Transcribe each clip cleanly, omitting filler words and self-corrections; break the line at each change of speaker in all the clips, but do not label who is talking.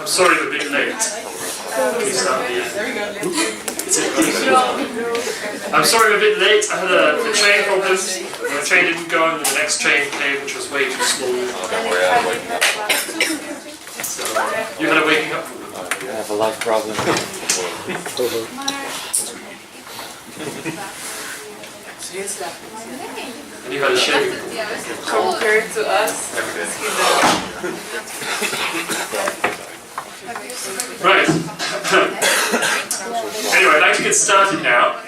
I'm sorry I'm a bit late. Please start again. I'm sorry I'm a bit late. I had a train problem. The train didn't go and the next train came, which was way too small. So you had a waking up problem.
I have a life problem.
And you had a shaving problem.
Compared to us,
Right. Anyway, I'd like to get started now.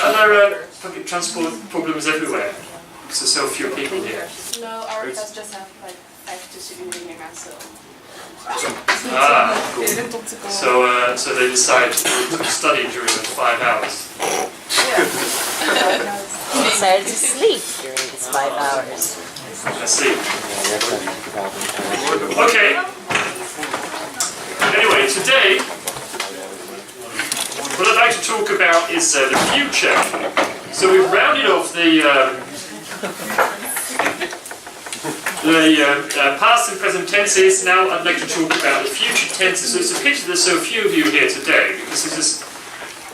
Are there public transport problems everywhere? Because there's so few people here.
no, our class just have like 5 studenten, so.
So they decide to study during the 5 hours.
They decided to sleep during these 5 hours.
I see. Okay. Anyway, today, what I'd like to talk about is the future. So we've rounded off the past and present tenses. Now I'd like to talk about the future tenses. So it's a pity there's so few of you here today, because this is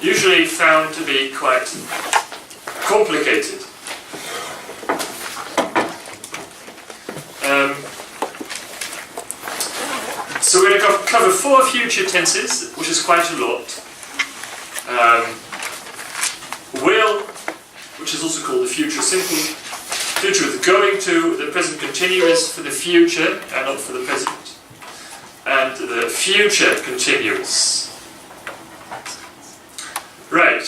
usually found to be quite complicated. So we're going to cover 4 future tenses, which is quite a lot. Will, which is also called the future simple. Future with going to, the present continuous for the future and not for the present. And the future continuous. Right.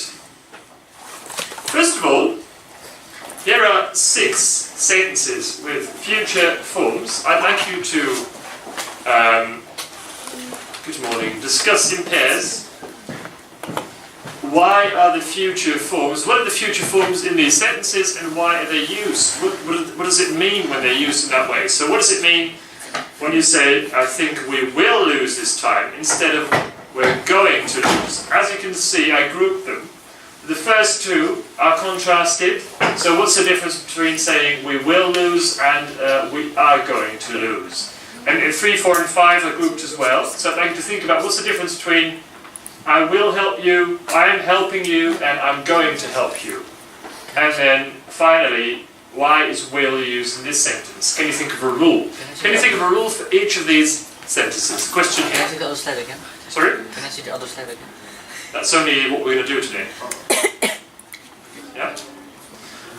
First of all, here are 6 sentences with future forms. I'd like you to, good morning, discuss in pairs. Why are the future forms, what are the future forms in these sentences and why are they used? What does it mean when they're used in that way? So what does it mean when you say, I think we will lose this time, instead of we're going to lose? As you can see, I grouped them. The first 2 are contrasted. So what's the difference between saying we will lose and we are going to lose? And 3, 4 and 5 are grouped as well. So I'd like you to think about what's the difference between I will help you, I am helping you, and I'm going to help you. And then finally, why is will used in this sentence? Can you think of a rule? Can you think of a rule for each of these sentences? Question
Can I
here.
see the other slide again?
Sorry?
Can I see the other slide again?
That's only what we're going to do today. Yeah?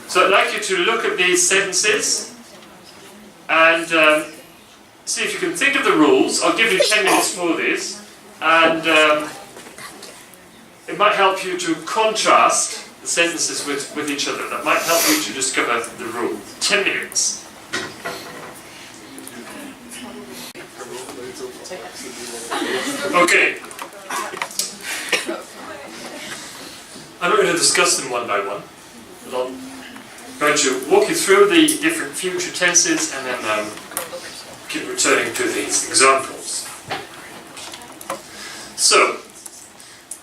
So I'd like you to look at these sentences and see if you can think of the rules. I'll give you 10 minutes for this. And it might help you to contrast the sentences with each other. That might help you to discover the rule. 10 minutes. Okay. I'm not going to discuss them one by one, but I'm going to walk you through the different future tenses and then keep returning to these examples. So,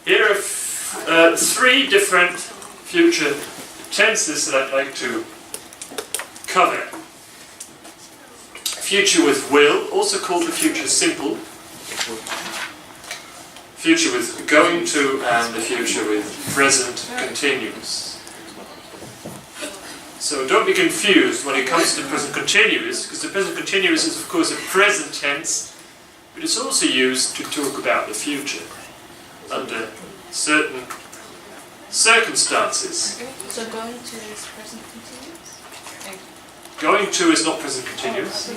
here are 3 different future tenses that I'd like to cover. Future with will, also called the future simple. Future with going to, and the future with present continuous. So don't be confused when it comes to present continuous, because the present continuous is of course a present tense, but it's also used to talk about the future under certain circumstances.
So going to is present continuous?
Going to is not present continuous.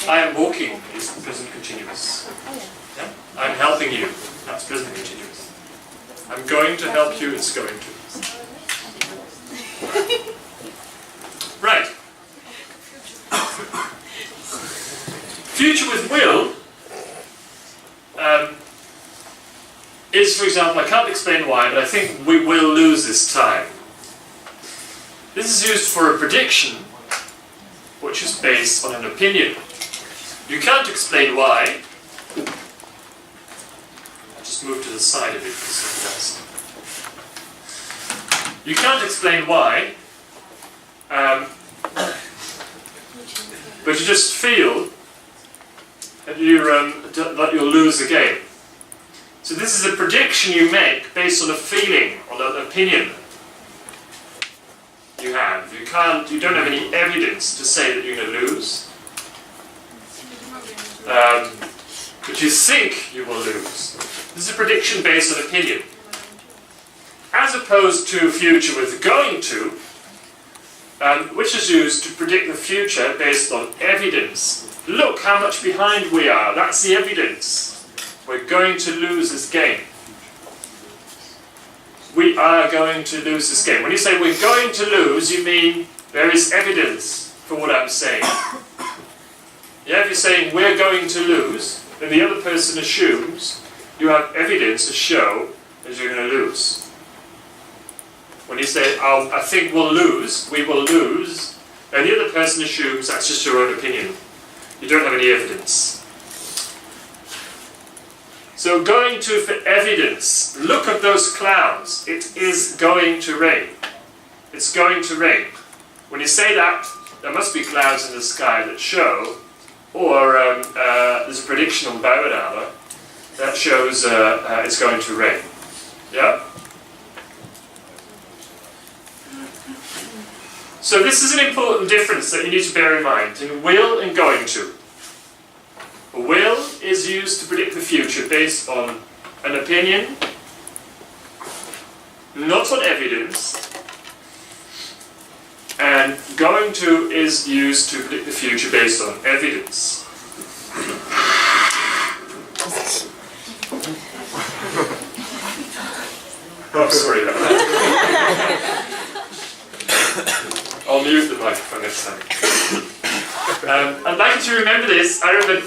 I am walking is present continuous. Yeah? I'm helping you, that's present continuous. I'm going to help you, it's going to. Right. Future with will is, for example, I can't explain why, but I think we will lose this time. This is used for a prediction, which is based on an opinion. You can't explain why. I'll just move to the side a bit because of that. You can't explain why, but you just feel that you'll lose the game. So this is a prediction you make based on a feeling, on an opinion you have. You don't have any evidence to say that you're going to lose. But you think you will lose. This is a prediction based on opinion. As opposed to future with going to, which is used to predict the future based on evidence. Look how much behind we are. That's the evidence. We're going to lose this game. We are going to lose this game. When you say we're going to lose, you mean there is evidence for what I'm saying. Yeah, if you're saying we're going to lose, then the other person assumes you have evidence to show that you're going to lose. When you say, oh, I think we'll lose, we will lose, then the other person assumes that's just your own opinion. You don't have any evidence. So going to for evidence, look at those clouds. It is going to rain. It's going to rain. When you say that, there must be clouds in the sky that show, or there's a prediction on Bauernale that shows it's going to rain. Yeah? So this is an important difference that you need to bear in mind in will and going to. Will is used to predict the future based on an opinion, not on evidence, and going to is used to predict the future based on evidence. Oh, sorry about that. I'll mute the microphone next time. I'd like you to remember this. I remember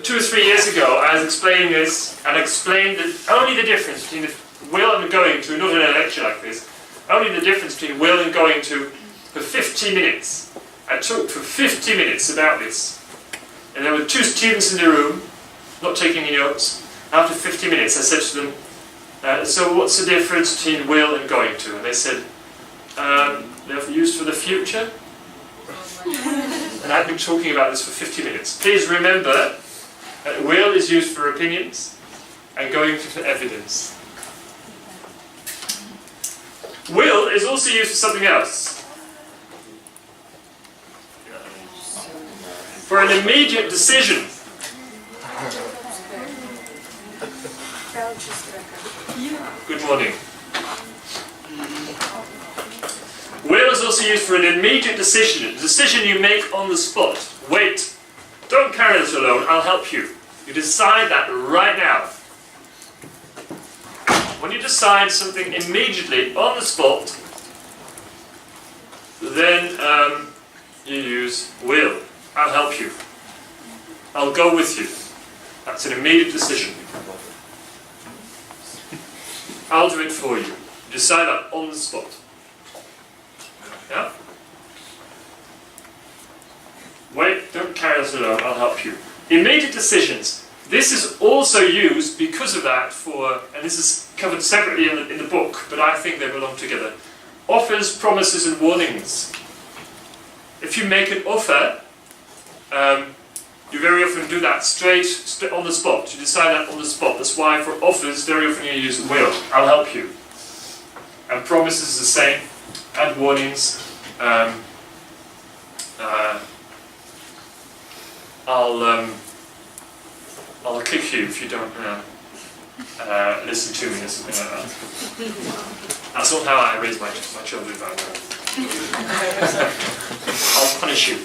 2 or 3 years ago I was explaining this, and I explained that only the difference between the will and going to, not in a lecture like this, only the difference between will and going to for 50 minutes. I talked for 50 minutes about this. And there were 2 students in the room, not taking any notes. After 50 minutes I said to them, so what's the difference between will and going to? And they said, they're used for the future. And I've been talking about this for 50 minutes. Please remember that will is used for opinions and going to for evidence. Will is also used for something else. For an immediate decision. Good morning. Will is also used for an immediate decision, a decision you make on the spot. Wait, don't carry this alone, I'll help you. You decide that right now. When you decide something immediately on the spot, then you use will. I'll help you. I'll go with you. That's an immediate decision. I'll do it for you. You decide that on the spot. Yeah? Wait, don't carry us alone, I'll help you. Immediate decisions. This is also used because of that for, and this is covered separately in the book, but I think they belong together. Offers, promises and warnings. If you make an offer, you very often do that straight on the spot. You decide that on the spot. That's why for offers, very often you use will. I'll help you. And promises is the same. And warnings. I'll kick you if you don't listen to me or something like that. That's not how I raise my children, by the way. I'll punish you.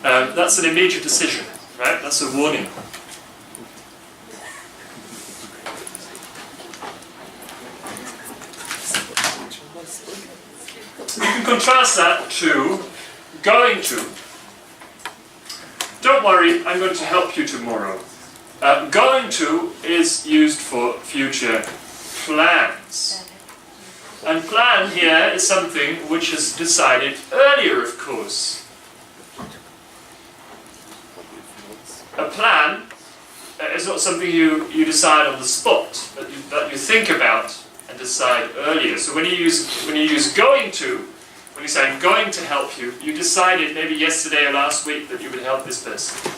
That's an immediate decision, right? That's a warning. You can contrast that to going to. Don't worry, I'm going to help you tomorrow. Going to is used for future plans. And plan here is something which is decided earlier, of course. A plan is not something you decide on the spot, that you think about and decide earlier. So when you use going to, When you say, I'm going to help you, you decided maybe yesterday or last week that you would help this person.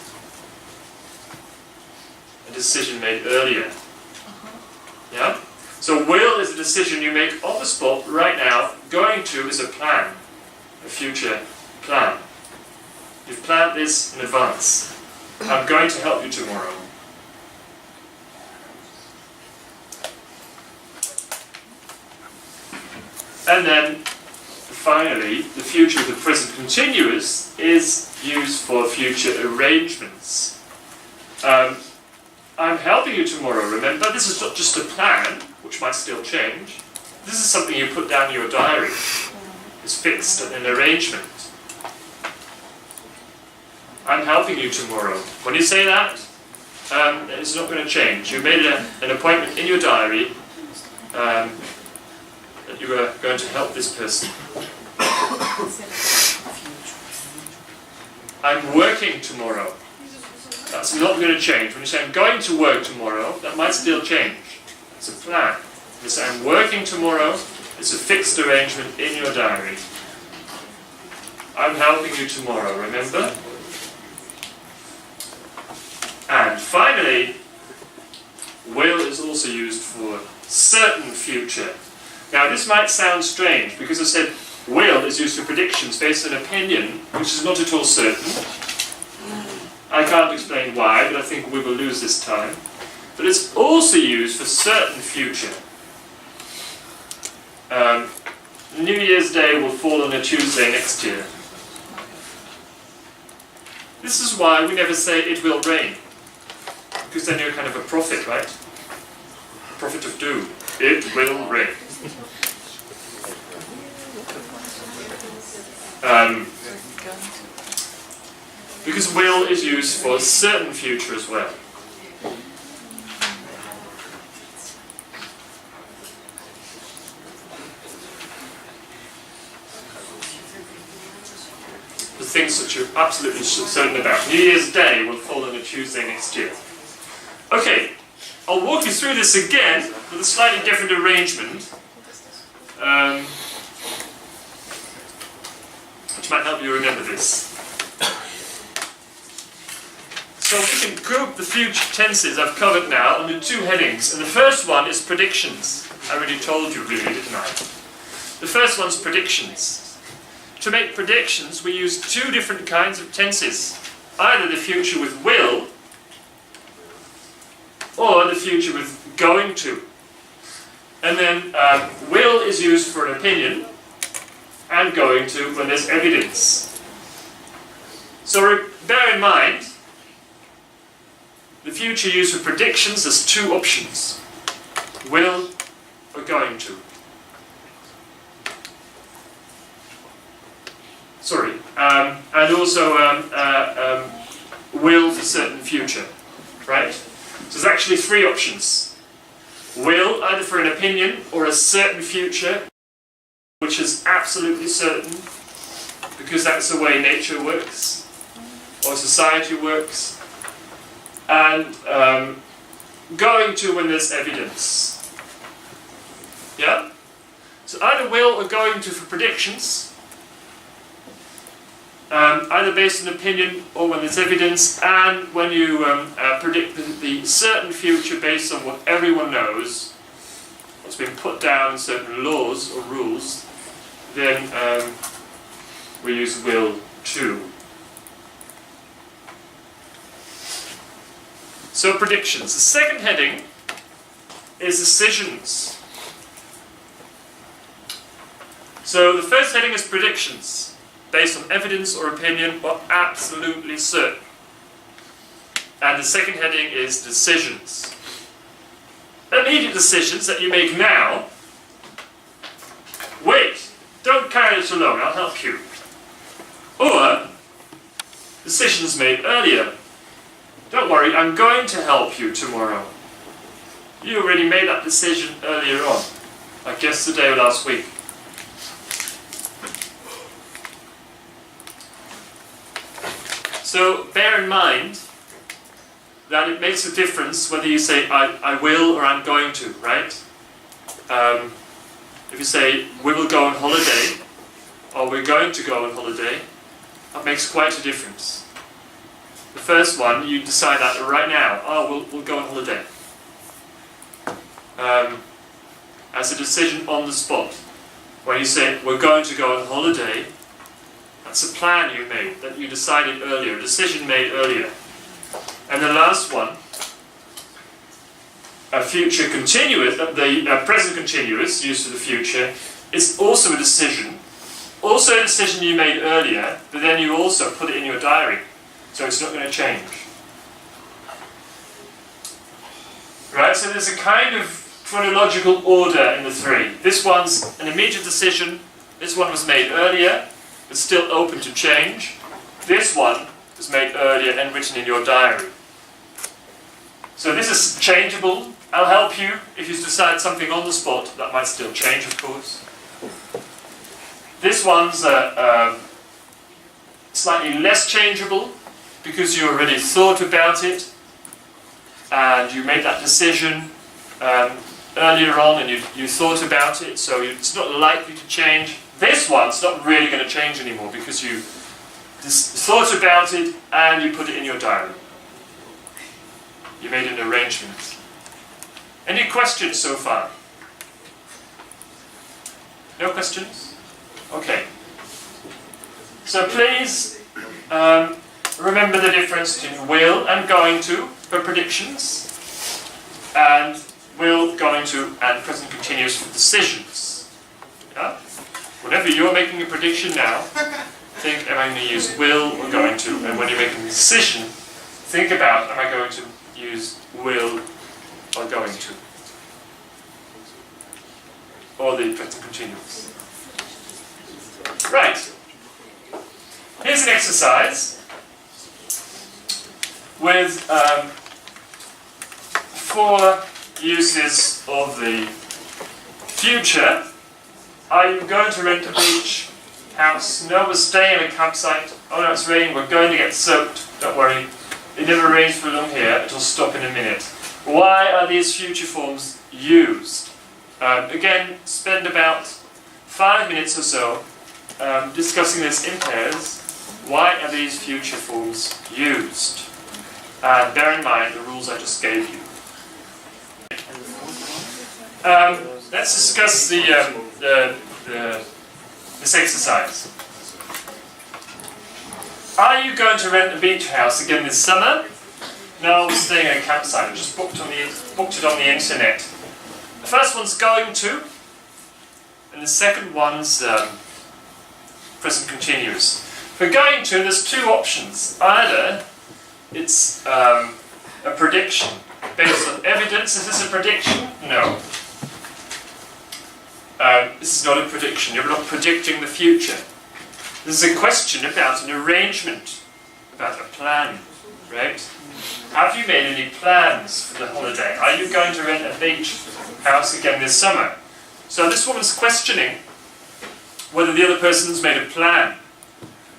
A decision made earlier. Yeah? So will is a decision you make on the spot right now. Going to is a plan, a future plan. You've planned this in advance. I'm going to help you tomorrow. And then, finally, the future of the present continuous is used for future arrangements. I'm helping you tomorrow, remember? This is not just a plan, which might still change. This is something you put down in your diary. It's fixed, an arrangement. I'm helping you tomorrow. When you say that, it's not going to change. You made an appointment in your diary that you were going to help this person. I'm working tomorrow. That's not going to change. When you say I'm going to work tomorrow, that might still change. It's a plan. When you say I'm working tomorrow, it's a fixed arrangement in your diary. I'm helping you tomorrow, remember? And finally, will is also used for certain future. Now this might sound strange because I said will is used for predictions based on opinion, which is not at all certain. I can't explain why, but I think we will lose this time. But it's also used for certain future. New Year's Day will fall on a Tuesday next year. This is why we never say it will rain. Because then you're kind of a prophet, right? A prophet of doom. It will rain. Because will is used for certain future as well. The things that you're absolutely certain about. New Year's Day will fall on a Tuesday next year. Okay, I'll walk you through this again with a slightly different arrangement, which might help you remember this. So we can group the future tenses I've covered now under two headings, and the first one is predictions. I already told you really, didn't I? The first one's predictions. To make predictions, we use two different kinds of tenses. Either the future with will, or the future with going to. And then will is used for an opinion, and going to when there's evidence. So bear in mind, the future used for predictions has two options. Will or going to. Sorry, and also will for certain future, right? So there's actually three options. Will, either for an opinion or a certain future, which is absolutely certain, because that's the way nature works, or society works. And going to when there's evidence. Yeah? So either will or going to for predictions, either based on opinion or when there's evidence, and when you predict the certain future based on what everyone knows, what's been put down in certain laws or rules, then we use will to. So predictions. The second heading is decisions. So the first heading is predictions, based on evidence or opinion or absolutely certain. And the second heading is decisions. Immediate decisions that you make now. Wait, don't carry it alone, I'll help you. Or decisions made earlier. Don't worry, I'm going to help you tomorrow. You already made that decision earlier on, like yesterday or last week. So bear in mind that it makes a difference whether you say I will or I'm going to, right? If you say we will go on holiday, or we're going to go on holiday, that makes quite a difference. The first one, you decide that right now. Oh, we'll go on holiday. As a decision on the spot. When you say, we're going to go on holiday, that's a plan you made, that you decided earlier, a decision made earlier. And the last one, a future continuous, the present continuous, used for the future, is also a decision. Also a decision you made earlier, but then you also put it in your diary. So it's not going to change. Right, so there's a kind of chronological order in the three. This one's an immediate decision. This one was made earlier, but still open to change. This one was made earlier and written in your diary. So this is changeable. I'll help you if you decide something on the spot. That might still change, of course. This one's slightly less changeable because you already thought about it and you made that decision earlier on and you thought about it, so it's not likely to change. This one's not really going to change anymore because you thought about it and you put it in your diary. You made an arrangement. Any questions so far? No questions? Okay. So please remember the difference between will and going to for predictions, and will, going to, and present continuous for decisions. Yeah? Whenever you're making a prediction now, think, am I going to use will or going to? And when you're making a decision, think about, am I going to use will or going to? Or the present continuous. Right. Here's an exercise with 4 uses of the future. Are you going to rent a beach house? No, we're staying in a campsite. Oh no, it's raining, we're going to get soaked. Don't worry. It never rains for long here, it'll stop in a minute. Why are these future forms used? Again, spend about 5 minutes or so discussing this in pairs. Why are these future forms used? And bear in mind the rules I just gave you. Let's discuss this exercise. Are you going to rent a beach house again this summer? No, I'm staying in a campsite. I just booked it on the internet. The first one's going to, and the second one's present continuous. For going to, there's 2 options. Either it's a prediction based on evidence. Is this a prediction? No. This is not a prediction. You're not predicting the future. This is a question about an arrangement, about a plan, right? Have you made any plans for the holiday? Are you going to rent a beach house again this summer? So this woman's questioning whether the other person's made a plan.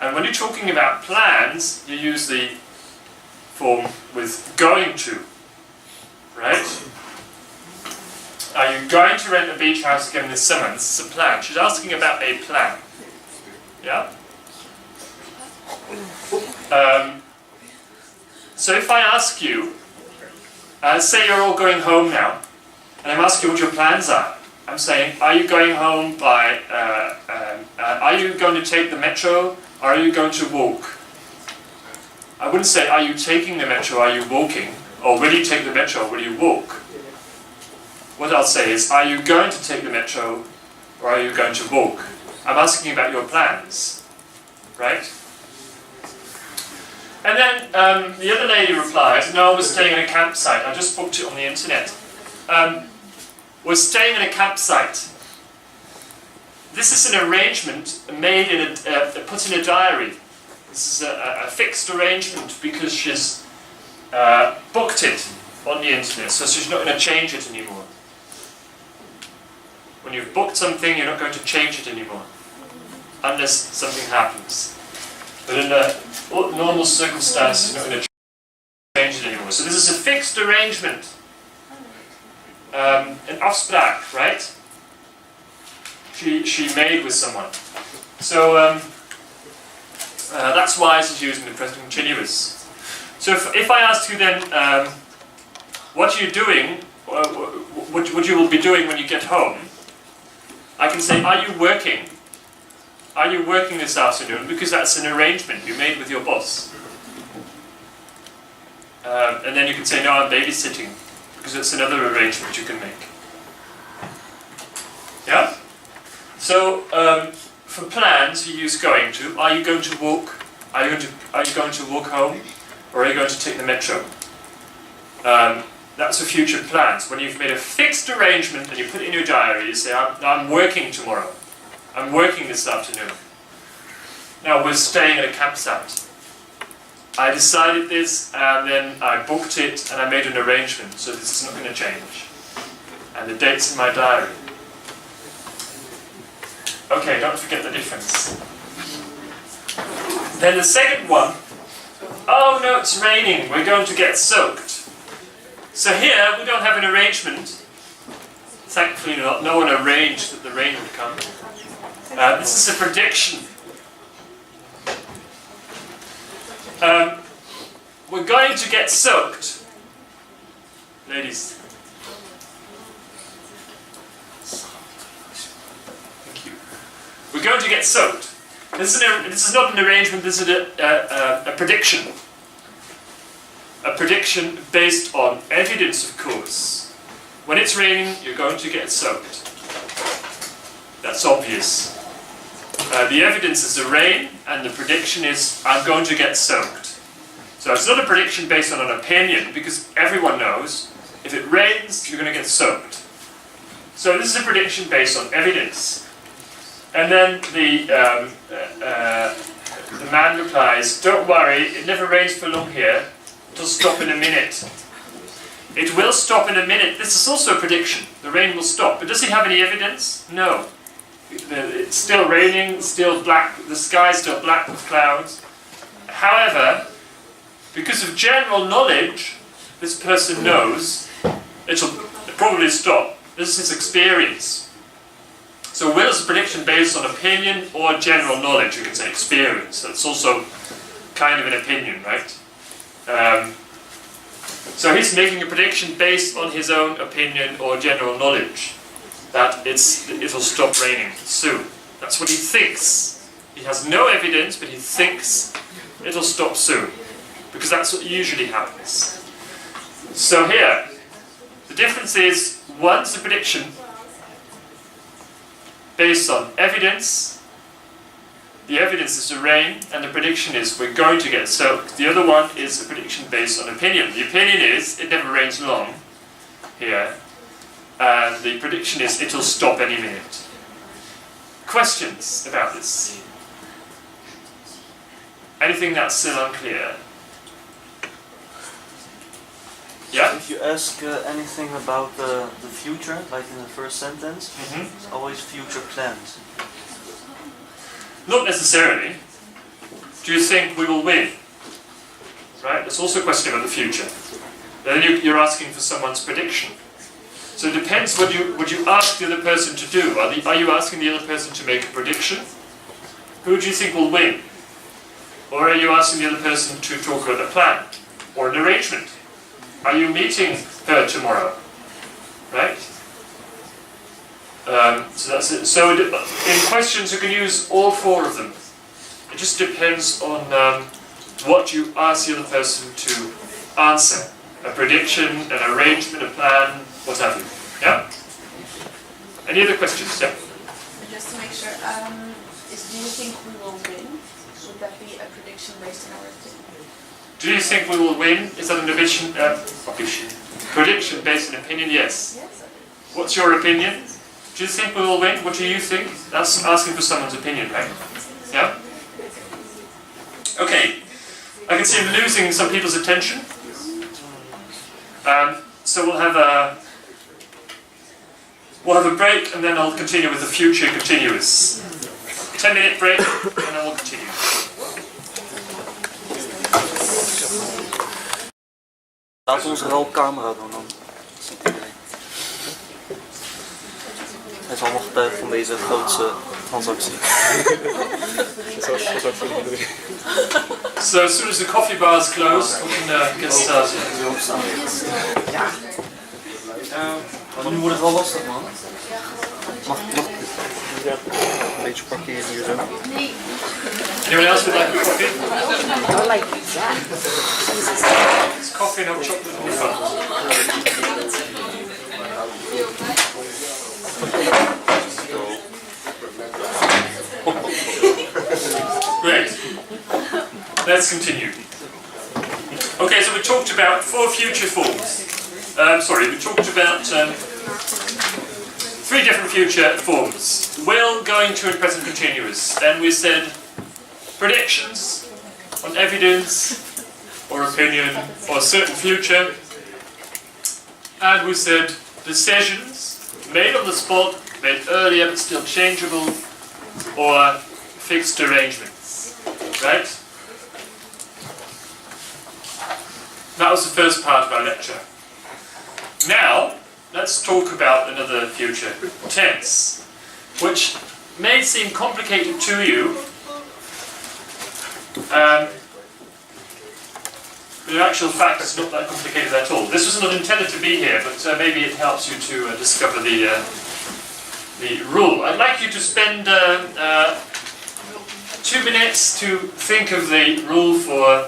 And when you're talking about plans, you use the form with going to, right? Are you going to rent a beach house again this summer? This is a plan. She's asking about a plan. Yeah? So if I ask you, say you're all going home now, and I'm asking what your plans are. I'm saying, are you going home by, are you going to take the metro, or are you going to walk? I wouldn't say, are you taking the metro, are you walking? Or will you take the metro, or will you walk? What I'll say is, are you going to take the metro, or are you going to walk? I'm asking about your plans, right? And then the other lady replies, no, we're staying in a campsite. I just booked it on the internet. We're staying in a campsite. This is an arrangement made in put in a diary. This is a fixed arrangement because she's booked it on the internet, so she's not going to change it anymore. When you've booked something, you're not going to change it anymore, unless something happens. But in normal circumstances, you're not going to change it anymore. So this is a fixed arrangement, an Afspraak, right? She made with someone. So that's why it's used in the present continuous. So if I ask you then, what are you doing, what you will be doing when you get home, I can say, are you working? Are you working this afternoon? Because that's an arrangement you made with your boss. And then you can say, no, I'm babysitting, because it's another arrangement you can make. Yeah? So, for plans, you use going to. Are you going to walk? Are you going to walk home? Or are you going to take the metro? That's for future plans. When you've made a fixed arrangement and you put it in your diary, you say, I'm working tomorrow. I'm working this afternoon. Now, we're staying at a campsite. I decided this, and then I booked it, and I made an arrangement, so this is not going to change. And the date's in my diary. Okay, don't forget the difference. Then the second one, oh no, it's raining, we're going to get soaked. So here, we don't have an arrangement. Thankfully, no one arranged that the rain would come. This is a prediction. We're going to get soaked. Ladies. Thank you. We're going to get soaked. This is not an arrangement, this is a prediction. A prediction based on evidence, of course. When it's raining, you're going to get soaked. That's obvious. The evidence is the rain, and the prediction is, I'm going to get soaked. So it's not a prediction based on an opinion, because everyone knows, if it rains, you're going to get soaked. So this is a prediction based on evidence. And then the man replies, don't worry, it never rains for long here. It'll stop in a minute. It will stop in a minute. This is also a prediction. The rain will stop. But does he have any evidence? No. It's still raining, still black, the sky's still black with clouds. However, because of general knowledge, this person knows it'll probably stop. This is his experience. So will is a prediction based on opinion or general knowledge, you can say experience. That's also kind of an opinion, right? So he's making a prediction based on his own opinion or general knowledge that it'll stop raining soon. That's what he thinks. He has no evidence, but he thinks it'll stop soon, because that's what usually happens. So here, the difference is, one's a prediction based on evidence. The evidence is the rain, and the prediction is we're going to get soaked. The other one is a prediction based on opinion. The opinion is it never rains long here, and the prediction is it'll stop any minute. Questions about this? Anything that's still unclear? Yeah?
If you ask anything about the future, like in the first sentence, it's always future plans.
Not necessarily. Do you think we will win? Right? That's also a question about the future. Then you're asking for someone's prediction. So it depends what you ask the other person to do. Are you asking the other person to make a prediction? Who do you think will win? Or are you asking the other person to talk about a plan or an arrangement? Are you meeting her tomorrow? Right? So that's it. So in questions you can use all four of them. It just depends on what you ask the other person to answer. A prediction, an arrangement, a plan, what have you. Yeah? Any other questions? Yeah.
Just to make sure, do you think we will win? Would that be a prediction based on our opinion?
Do you think we will win? Is that an prediction based on opinion? Yes.
Yes.
What's your opinion? Do you think we will win? What do you think? That's asking for someone's opinion, right? Yeah? Okay. I can see I'm losing some people's attention. So we'll have a break, and then I'll continue with the future continuous. 10-minute break, and then we'll continue.
Laat onze rookcamera doen dan. Ziet iedereen. Hij is allemaal getuige van deze grootste transactie.
So as soon as the coffee bar is closed, we can get started.
Maar nu wordt het wel lastig, man.
Mag ja, een beetje parkeren hier zo.
Anyone else would like a coffee?
I like that.
It's coffee and hot chocolate all fun. Great. Let's continue. Okay, so we talked about 4 future forms. We talked about 3 different future forms. Will, going to, and present continuous. Then we said predictions on evidence or opinion or certain future. And we said decisions made on the spot, made earlier but still changeable, or fixed arrangements. Right? That was the first part of our lecture. Now, let's talk about another future tense, which may seem complicated to you, but in actual fact it's not that complicated at all. This was not intended to be here, but maybe it helps you to discover the rule. I'd like you to spend 2 minutes to think of the rule for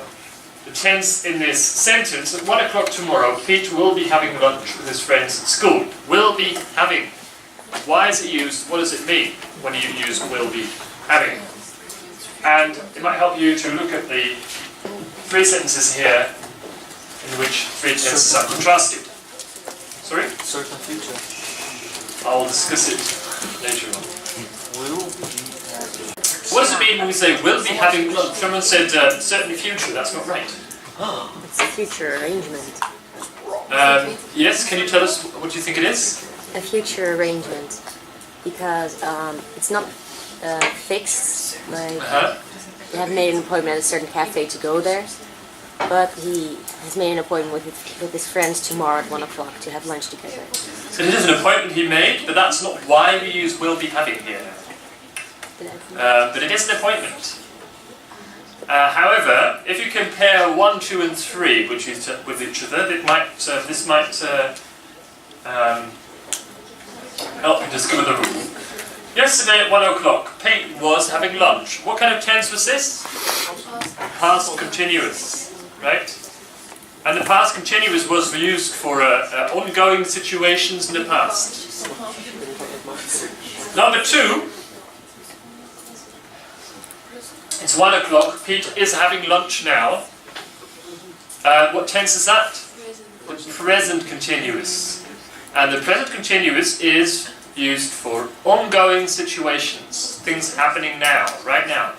the tense in this sentence. At 1 o'clock tomorrow, Pete will be having lunch with his friends at school. Will be having. Why is it used? What does it mean when you use will be having? And it might help you to look at the 3 sentences here in which 3 tenses are contrasted. Sorry?
Certain future.
I'll discuss it later on.
Will be having.
What does it mean when we say will be having lunch? Someone said certain future. That's not right.
It's a future arrangement.
Yes, can you tell us what you think it is?
A future arrangement. Because it's not fixed. Like, they have made an appointment at a certain cafe to go there. But he has made an appointment with his friends tomorrow at 1 o'clock to have lunch together.
So it is an appointment he made, but that's not why we use will be having here. But it is an appointment. However, if you compare 1, 2 and 3 with each other, this might help you discover the rule. Yesterday at 1 o'clock, Pete was having lunch. What kind of tense was this? Past continuous, right? And the past continuous was used for ongoing situations in the past. Number 2, it's 1 o'clock, Pete is having lunch now. What tense is that? The present continuous. And the present continuous is used for ongoing situations, things happening now, right now.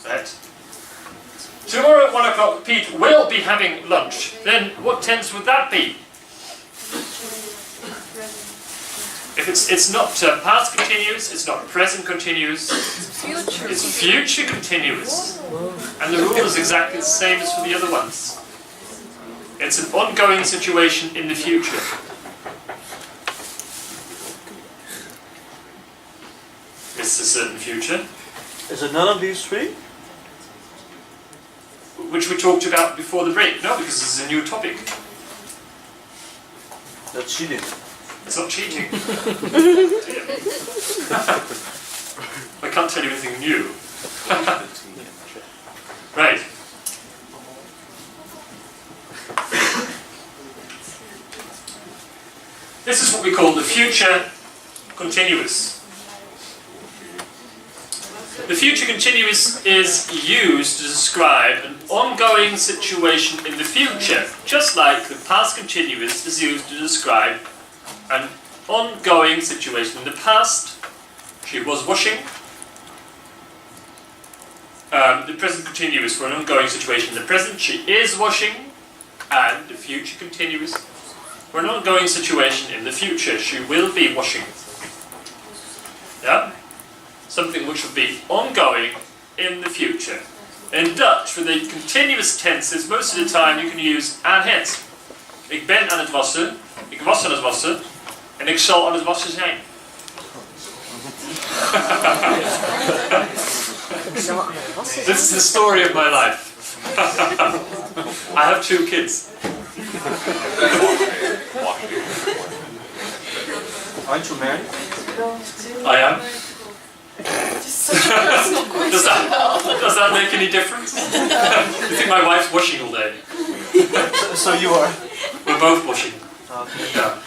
Right? Tomorrow at 1 o'clock, Pete will be having lunch. Then what tense would that be? If it's not past continuous, it's not present continuous, it's future continuous. And the rule is exactly the same as for the other ones. It's an ongoing situation in the future. It's a certain future.
Is it none of these 3?
Which we talked about before the break. No, because this is a new topic.
That's cheating.
It's not cheating. I can't tell you anything new. Right. This is what we call the future continuous. The future continuous is used to describe an ongoing situation in the future, just like the past continuous is used to describe an ongoing situation in the past. She was washing. The present continuous for an ongoing situation in the present. She is washing. And the future continuous for an ongoing situation in the future. She will be washing. Yeah? Something which will be ongoing in the future. In Dutch, for the continuous tenses, most of the time you can use aan het. Ik ben aan het wassen, ik was aan het wassen, en ik zal aan het wassen zijn. This is the story of my life. I have 2 kids.
Aren't you married?
I am. Does that make any difference? You think my wife's washing all day?
So you are?
We're both washing.
Okay.
Yeah.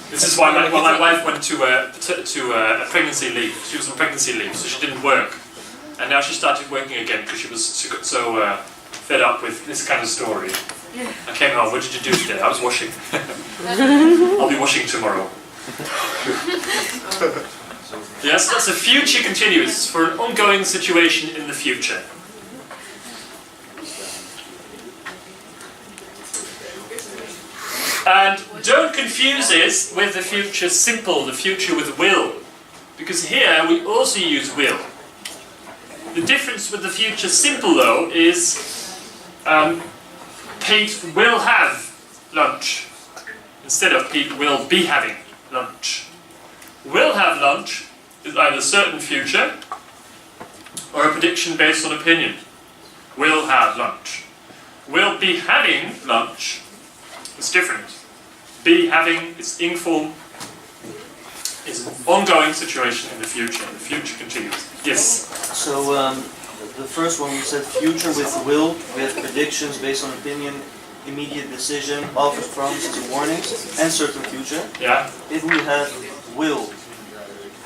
This is why my wife went to a pregnancy leave. She was on pregnancy leave, so she didn't work. And now she started working again because she got so fed up with this kind of story. I came home, what did you do today? I was washing. I'll be washing tomorrow. Yes, that's a future continuous for an ongoing situation in the future. And don't confuse this with the future simple, the future with will. Because here we also use will. The difference with the future simple though is Pete will have lunch instead of Pete will be having lunch. Will have lunch is either certain future or a prediction based on opinion. Will have lunch. Will be having lunch is different. Be having is inform, is an ongoing situation in the future. The future continues. Yes?
So the first one we said future with will, we have predictions based on opinion, immediate decision, offers, promises, and warnings, and certain future.
Yeah?
If we have will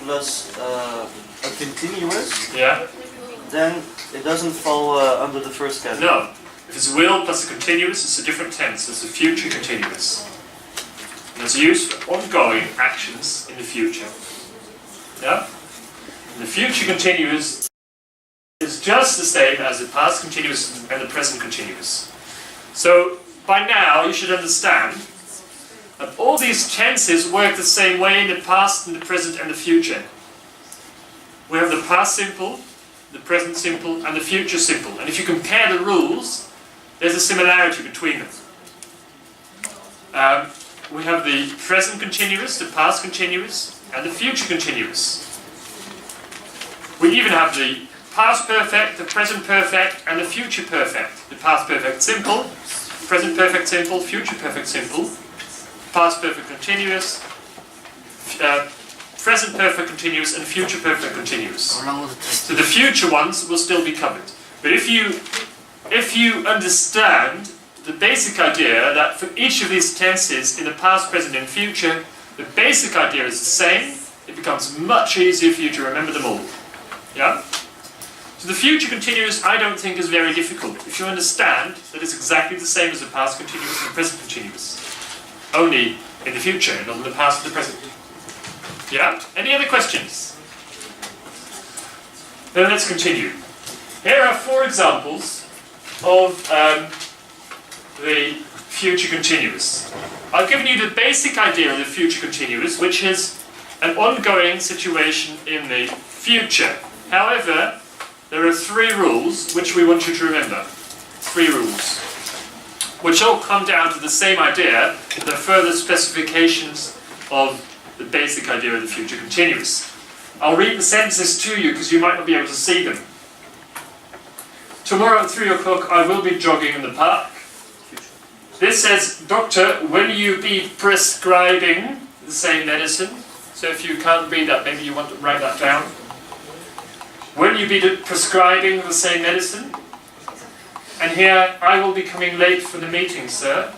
plus a continuous,
Yeah?
then it doesn't fall under the first category.
No. If it's will plus a continuous, it's a different tense. It's a future continuous. And it's used for ongoing actions in the future. Yeah? And the future continuous is just the same as the past continuous and the present continuous. So, by now, you should understand that all these tenses work the same way in the past, and the present, and the future. We have the past simple, the present simple, and the future simple. And if you compare the rules, there's a similarity between them. We have the present continuous, the past continuous, and the future continuous. We even have the past perfect, the present perfect, and the future perfect. The past perfect simple, present perfect simple, future perfect simple, past perfect continuous, present perfect continuous, and future perfect continuous. So the future ones will still be covered. But if you understand the basic idea that for each of these tenses in the past, present, and future, the basic idea is the same, it becomes much easier for you to remember them all. Yeah? So the future continuous I don't think is very difficult if you understand that it's exactly the same as the past continuous and the present continuous. Only in the future, not in the past and the present. Yeah? Any other questions? Then let's continue. Here are 4 examples of the future continuous. I've given you the basic idea of the future continuous, which is an ongoing situation in the future. However, there are 3 rules which we want you to remember. 3 rules. Which all come down to the same idea, the further specifications of the basic idea of the future continuous. I'll read the sentences to you because you might not be able to see them. Tomorrow at 3 o'clock I will be jogging in the park. This says, Doctor, will you be prescribing the same medicine? So if you can't read that, maybe you want to write that down. Will you be prescribing the same medicine? And here, I will be coming late for the meeting, sir.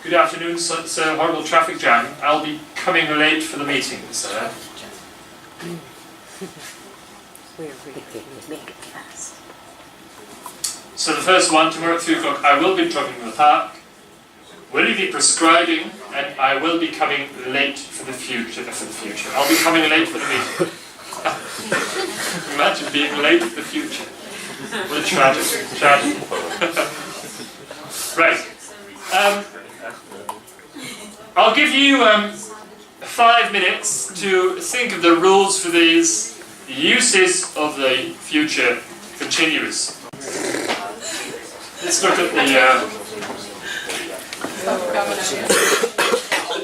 Good afternoon, sir. Horrible traffic jam. I'll be coming late for the meeting, sir.
We're really make it fast.
So the first one, tomorrow at 3 o'clock, I will be jogging in the park. Will you be prescribing? And I will be coming late for the future. I'll be coming late for the meeting. Imagine being late for the future. What a tragedy. Right. I'll give you 5 minutes to think of the rules for these uses of the future continuous. Let's look at the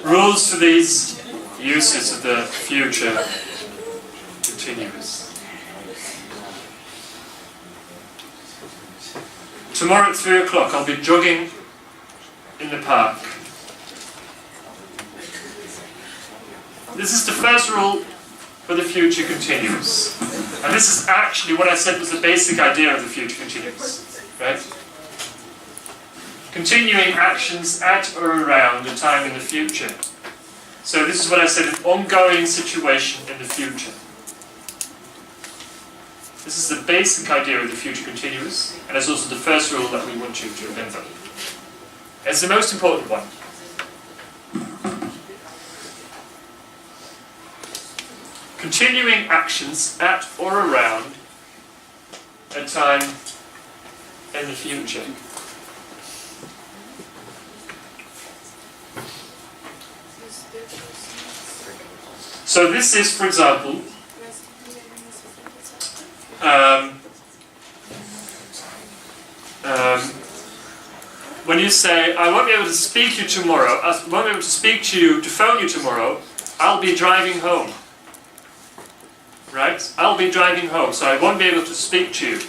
rules for these uses of the future continuous. Tomorrow at 3 o'clock I'll be jogging in the park. This is the first rule for the future continuous. And this is actually what I said was the basic idea of the future continuous. Right? Continuing actions at or around a time in the future. So this is what I said, an ongoing situation in the future. This is the basic idea of the future continuous, and it's also the first rule that we want you to remember. It's the most important one. Continuing actions at or around a time in the future. So this is, for example, when you say, I won't be able to speak to you tomorrow, I won't be able to speak to you, to phone you tomorrow, I'll be driving home. Right? I'll be driving home, so I won't be able to speak to you.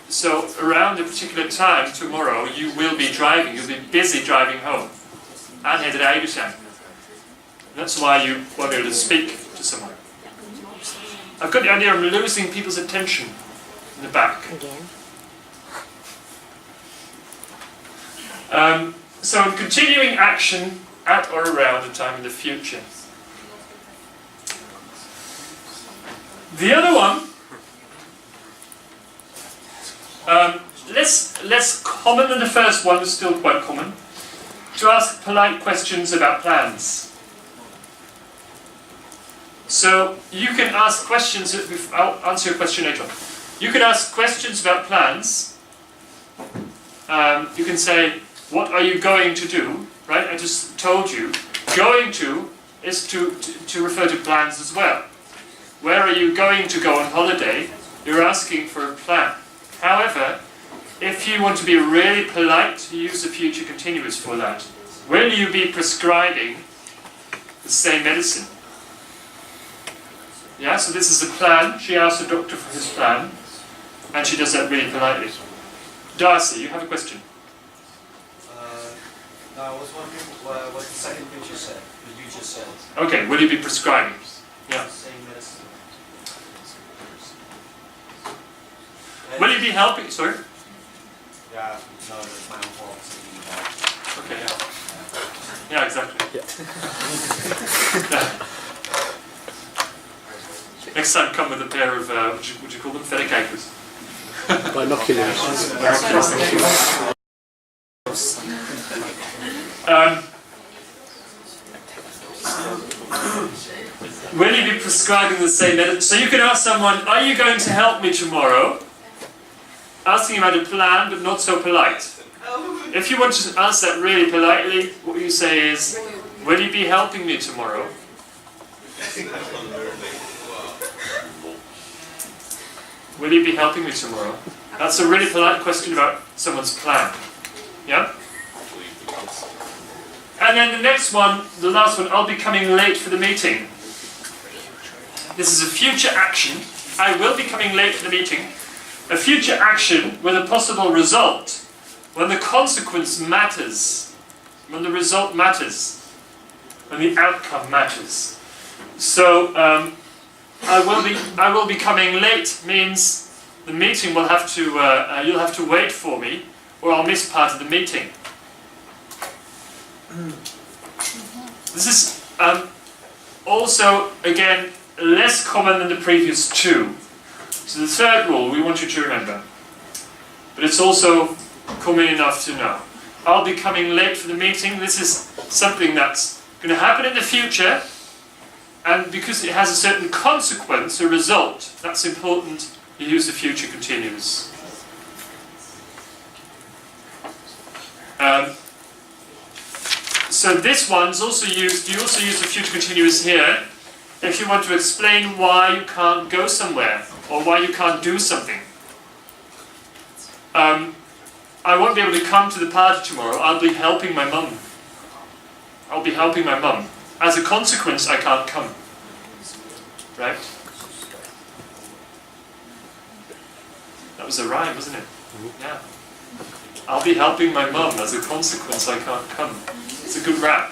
So around a particular time tomorrow, you will be driving, you'll be busy driving home. And headed out of town. That's why you won't be able to speak to someone. I've got the idea of losing people's attention in the back. So continuing action at or around a time in the future. The other one, less common than the first one, is still quite common, to ask polite questions about plans. So you can ask questions, I'll answer your question later on. You can ask questions about plans. You can say, what are you going to do? Right, I just told you, going to is to refer to plans as well. Where are you going to go on holiday? You're asking for a plan. However, if you want to be really polite, you use the future continuous for that. Will you be prescribing the same medicine? Yeah, so this is the plan. She asked the doctor for his plan, and she does that really politely. Darcy, you have a question?
No, I was wondering what the second bit you said. You just said.
Okay, will you be prescribing? Yeah.
Same medicine.
Will you be helping? Sorry?
Yeah, no, that's my own fault.
Okay, yeah. Yeah, exactly. Yeah. Next time, come with a pair of, would you call them? Verrekijkers.
Binoculars.
Will you be prescribing the same medicine? So you can ask someone, are you going to help me tomorrow? Asking about a plan, but not so polite. If you want to answer that really politely, what you say is, will you be helping me tomorrow? Will you be helping me tomorrow? That's a really polite question about someone's plan. Yeah? And then the next one, the last one, I'll be coming late for the meeting. This is a future action. I will be coming late for the meeting. A future action with a possible result. When the consequence matters. When the result matters. When the outcome matters. So, I will be coming late means the meeting will have to, you'll have to wait for me, or I'll miss part of the meeting. This is also, again, less common than the previous two. So the third rule we want you to remember. But it's also common enough to know. I'll be coming late for the meeting. This is something that's going to happen in the future. And because it has a certain consequence, a result, that's important, you use the future continuous. So this one's also used, you also use the future continuous here, if you want to explain why you can't go somewhere or why you can't do something. I won't be able to come to the party tomorrow. I'll be helping my mum. I'll be helping my mum. As a consequence, I can't come. Right? That was a rhyme, wasn't it? Yeah. I'll be helping my mum. As a consequence, I can't come. It's a good rap.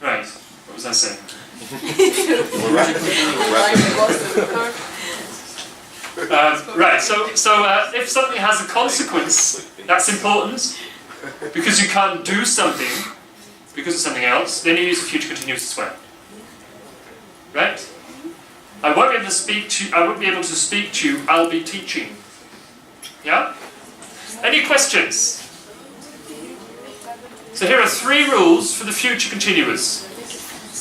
Right. What was I saying? Right. So if something has a consequence, that's important because you can't do something because of something else. Then you use the future continuous as well. Right? I won't be able to speak to you. I won't be able to speak to you. I'll be teaching. Yeah? Any questions? So here are 3 rules for the future continuous.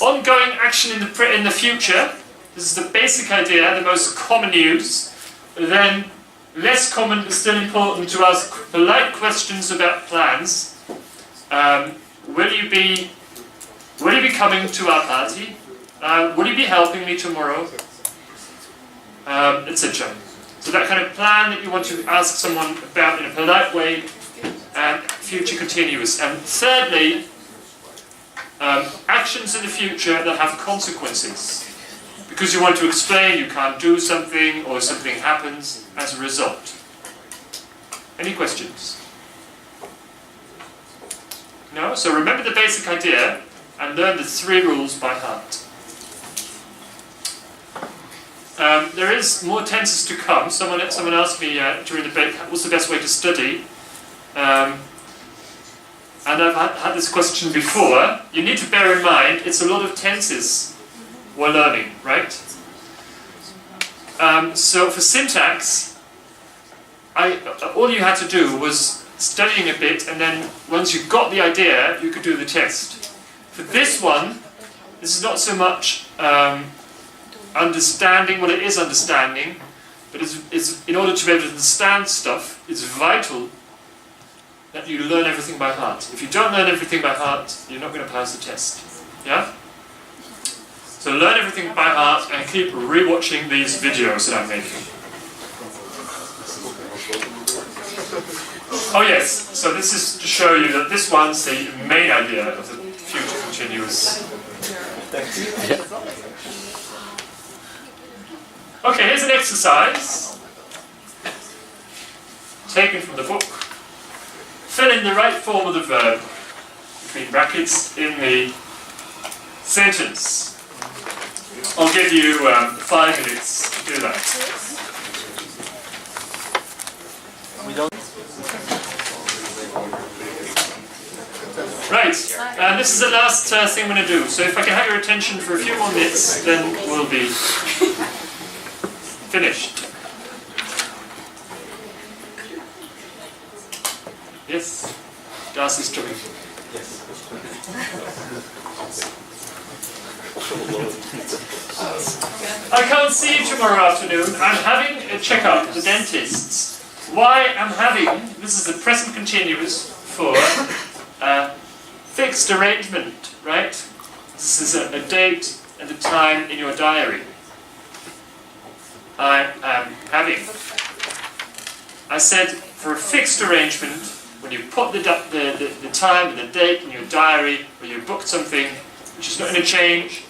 Ongoing action in the future. This is the basic idea, the most common use. Then, less common but still important to ask polite questions about plans. Will you be coming to our party? Will you be helping me tomorrow? Etc. So that kind of plan that you want to ask someone about in a polite way, and future continuous. And thirdly, actions in the future that have consequences. Because you want to explain you can't do something or something happens as a result. Any questions? No? So remember the basic idea and learn the 3 rules by heart. There is more tenses to come. Someone asked me during the break, what's the best way to study? And I've had this question before. You need to bear in mind, it's a lot of tenses we're learning, right? So for syntax, all you had to do was studying a bit, and then once you got the idea, you could do the test. For this one, this is not so much understanding. Well, it is understanding, but it's in order to be able to understand stuff, it's vital that you learn everything by heart. If you don't learn everything by heart, you're not going to pass the test. Yeah? So learn everything by heart and keep rewatching these videos that I'm making. Oh yes, so this is to show you that this one's the main idea of the future continuous. Okay, here's an exercise taken from the book. Fill in the right form of the verb between brackets in the sentence. I'll give you 5 minutes to do that. Right, and this is the last thing I'm going to do. So if I can have your attention for a few more minutes, then we'll be finished. Yes? Darcy's coming. I can't see you tomorrow afternoon. I'm having a checkup at the dentist's. Why I'm having, this is the present continuous for fixed arrangement, right? This is a date and a time in your diary. I am having. I said for a fixed arrangement, when you put the time and the date in your diary, or you booked something which is not going to change,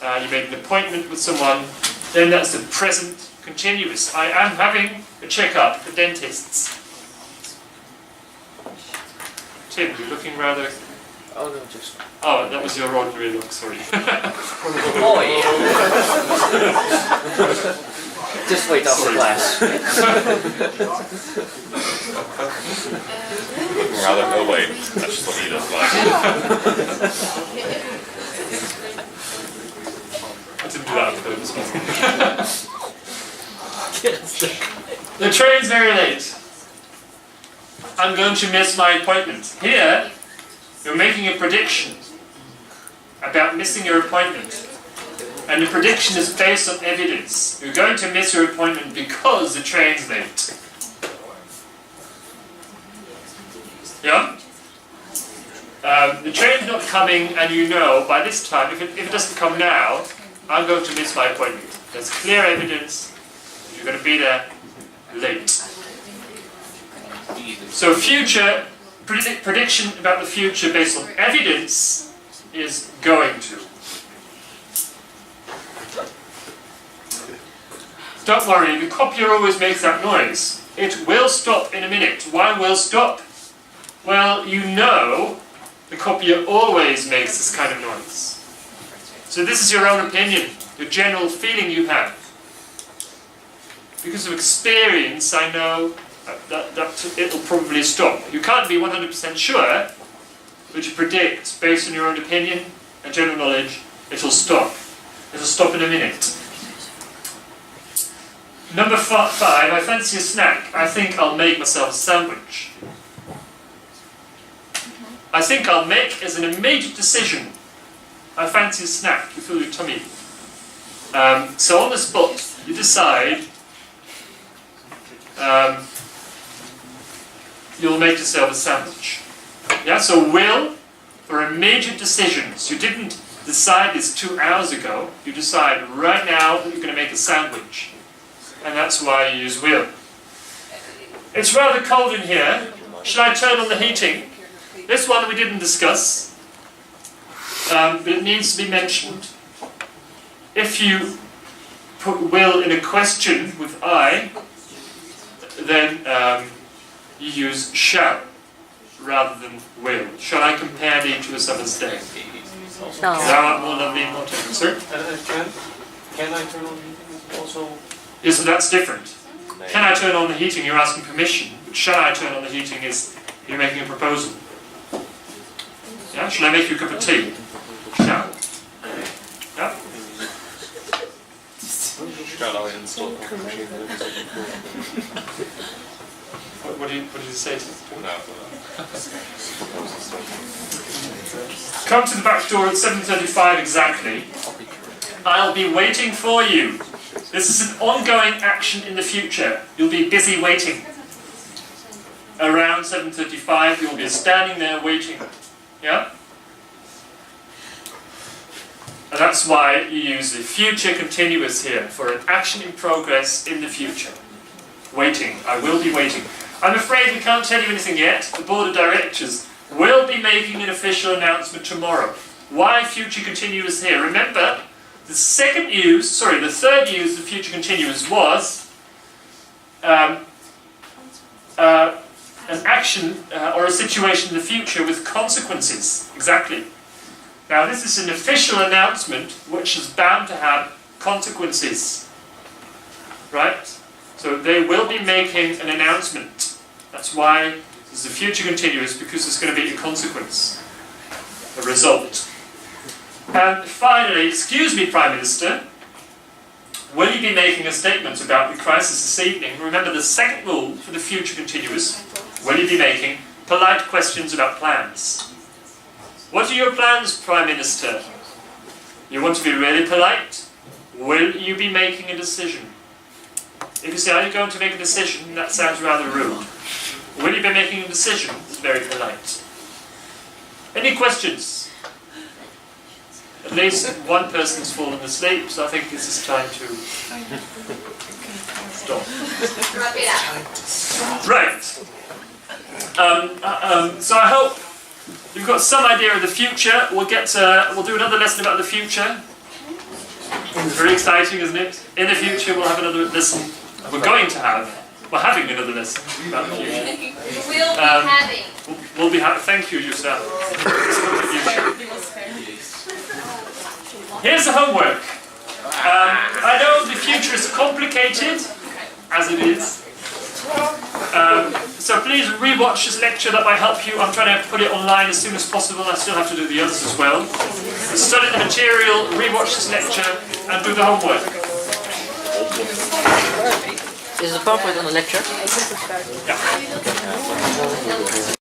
you made an appointment with someone, then that's the present continuous. I am having a checkup at the dentist's. Tim, you're looking rather...
Oh no, just...
Oh, that was your ordinary look, sorry.
Oh yeah. Just wait off the glass.
Rather, oh wait, that's just what he does like.
I didn't do that on purpose. The train's very late. I'm going to miss my appointment. Here, you're making a prediction about missing your appointment. And the prediction is based on evidence. You're going to miss your appointment because the train's late. coming and you know by this time, if it doesn't come now, I'm going to miss my appointment. There's clear evidence you're going to be there late. So future, prediction about the future based on evidence is going to. Don't worry, the copier always makes that noise. It will stop in a minute. Why will stop? Well, you know the copier always makes this kind of noise. So this is your own opinion, the general feeling you have. Because of experience, I know that it will probably stop. You can't be 100% sure, but you predict, based on your own opinion and general knowledge, it'll stop. It'll stop in a minute. Number 5, I fancy a snack. I think I'll make myself a sandwich. I think I'll make as an immediate decision. I fancy a snack. You fill your tummy. So on the spot, you decide you'll make yourself a sandwich. Yeah, so will for immediate decisions. You didn't decide this 2 hours ago. You decide right now that you're going to make a sandwich. And that's why you use will. It's rather cold in here. Should I turn on the heating? This one we didn't discuss, but it needs to be mentioned. If you put will in a question with I, then you use shall rather than will. Shall I compare thee to a summer's day?
No.
Thou art more lovely and more tender. Sir?
Can I turn on the heating also?
Yes, so that's different. Can I turn on the heating? You're asking permission. But shall I turn on the heating is you're making a proposal. Yeah? Shall I make you a cup of tea? Shall. Yeah? What did you say to him? Come to the back door at 7:35 exactly. I'll be waiting for you. This is an ongoing action in the future. You'll be busy waiting. Around 7:35, you'll be standing there waiting. Yeah? And that's why you use the future continuous here, for an action in progress in the future. Waiting. I will be waiting. I'm afraid we can't tell you anything yet. The Board of Directors will be making an official announcement tomorrow. Why future continuous here? Remember, the third use of future continuous was an action or a situation in the future with consequences. Exactly. Now this is an official announcement which is bound to have consequences. Right? So they will be making an announcement. That's why this is a future continuous, because there's going to be a consequence, a result. And finally, excuse me, Prime Minister, will you be making a statement about the crisis this evening? Remember the second rule for the future continuous. Will you be making polite questions about plans? What are your plans, Prime Minister? You want to be really polite? Will you be making a decision? If you say, are you going to make a decision? That sounds rather rude. Will you be making a decision? It's very polite. Any questions? At least one person's fallen asleep, so I think this is time to stop. Right. So I hope you've got some idea of the future. We'll do another lesson about the future. Very exciting, isn't it? In the future, we'll have another lesson. We're having another lesson about the future. We'll be having. Thank you, yourself. Here's the homework. I know the future is complicated, as it is. So please rewatch this lecture, that might help you. I'm trying to put it online as soon as possible. I still have to do the others as well. Study the material, rewatch this lecture, and do the homework.
Is the PowerPoint on the lecture?
Yeah.